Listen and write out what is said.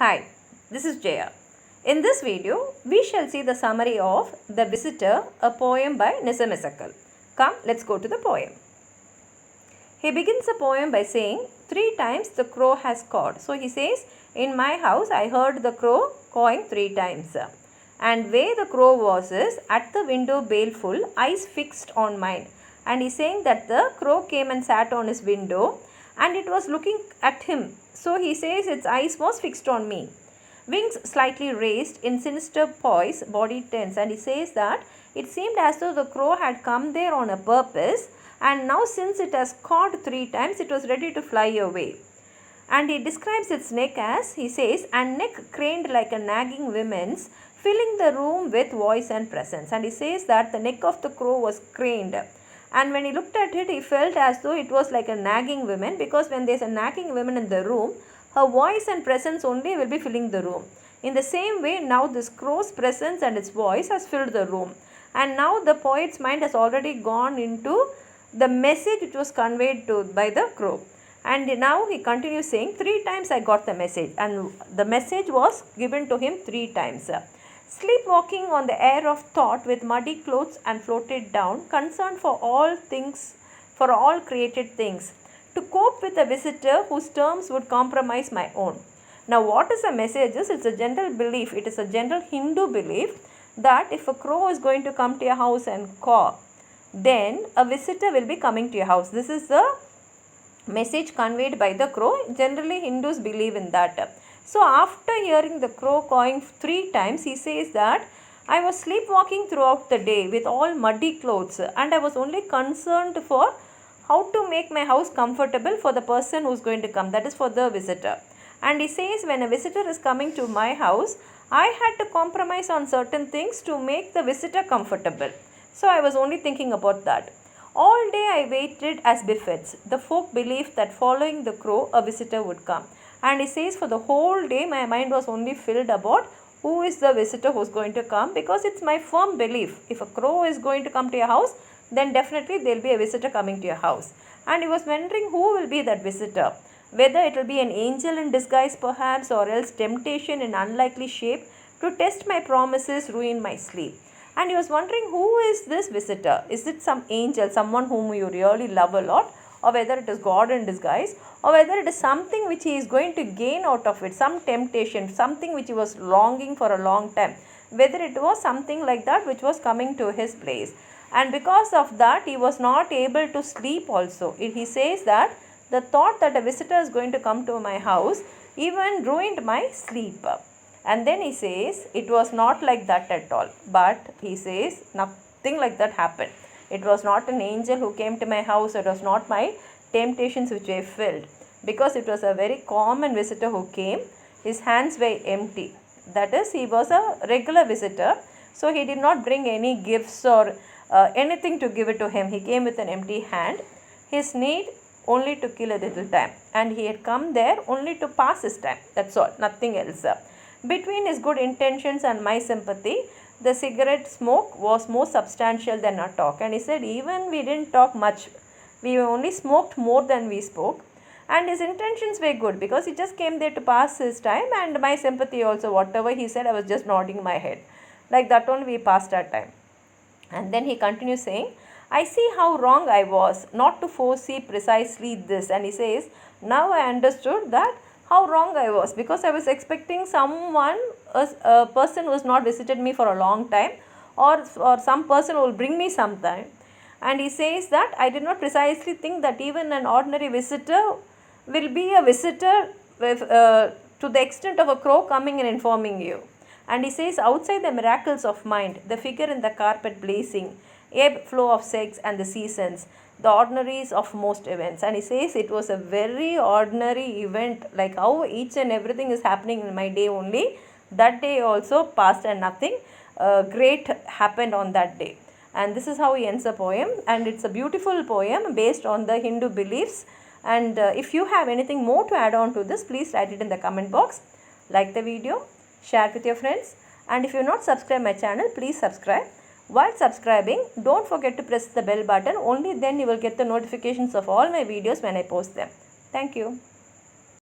Hi, this is Jaya. In this video, we shall see the summary of The Visitor, a poem by Nissim Ezekiel. Come, let's go to the poem. He begins the poem by saying, 3 times the crow has cawed. So he says, in my house I heard the crow cawing 3 times. And where the crow was is, at the window baleful, eyes fixed on mine. And he's saying that the crow came and sat on his window and it was looking at him. So he says its eyes was fixed on me. Wings slightly raised in sinister poise, body tense. And he says that it seemed as though the crow had come there on a purpose, and now since it has cawed 3 times, it was ready to fly away. And he describes its neck as, he says, and neck craned like a nagging woman's, filling the room with voice and presence. And he says that the neck of the crow was craned. And when he looked at it, he felt as though it was like a nagging woman, because when there's a nagging woman in the room, her voice and presence only will be filling the room. In the same way, now this crow's presence and its voice has filled the room. And now the poet's mind has already gone into the message which was conveyed by the crow. And now he continues saying, 3 times I got the message. And the message was given to him 3 times. Sleepwalking on the air of thought with muddy clothes and floated down, concerned for all things, for all created things, to cope with a visitor whose terms would compromise my own. Now what is the message? It's a general belief, it is a general Hindu belief that if a crow is going to come to your house and caw, then a visitor will be coming to your house. This is the message conveyed by the crow. Generally Hindus believe in that. So after hearing the crow cawing 3 times, he says that I was sleepwalking throughout the day with all muddy clothes, and I was only concerned for how to make my house comfortable for the person who is going to come, that is for the visitor. And he says when a visitor is coming to my house, I had to compromise on certain things to make the visitor comfortable. So I was only thinking about that. All day I waited as befits. The folk believed that following the crow, a visitor would come. And he says for the whole day my mind was only filled about who is the visitor who is going to come, because it's my firm belief. If a crow is going to come to your house, then definitely there will be a visitor coming to your house. And he was wondering who will be that visitor. Whether it will be an angel in disguise perhaps, or else temptation in unlikely shape to test my promises, ruin my sleep. And he was wondering who is this visitor. Is it some angel, someone whom you really love a lot, or whether it is God in disguise, or whether it is something which he is going to gain out of it, some temptation, something which he was longing for a long time, whether it was something like that which was coming to his place. And because of that, he was not able to sleep also. He says that the thought that a visitor is going to come to my house even ruined my sleep. And then he says it was not like that at all, but he says nothing like that happened. It was not an angel who came to my house. It was not my temptations which were filled, because it was a very common visitor who came. His hands were empty. That is, he was a regular visitor. So he did not bring any gifts or anything to give it to him. He came with an empty hand. His need only to kill a little time. And he had come there only to pass his time. That's all, nothing else. Between his good intentions and my sympathy, the cigarette smoke was more substantial than our talk. And he said, even we didn't talk much. We only smoked more than we spoke. And his intentions were good, because he just came there to pass his time, and my sympathy also, whatever he said, I was just nodding my head. Like that only we passed our time. And then he continues saying, I see how wrong I was not to foresee precisely this. And he says, now I understood that how wrong I was, because I was expecting someone, a person who has not visited me for a long time, or some person who will bring me sometime. And he says that I did not precisely think that even an ordinary visitor will be a visitor with, to the extent of a crow coming and informing you. And he says, outside the miracles of mind, the figure in the carpet blazing, ebb flow of sex and the seasons, the ordinaries of most events. And he says it was a very ordinary event, like how each and everything is happening in my day only. That day also passed and nothing great happened on that day. And this is how he ends the poem. And it's a beautiful poem based on the Hindu beliefs. And if you have anything more to add on to this, please write it in the comment box. Like the video, share it with your friends. And if you have not subscribed my channel, please subscribe. While subscribing, don't forget to press the bell button. Only then you will get the notifications of all my videos when I post them. Thank you.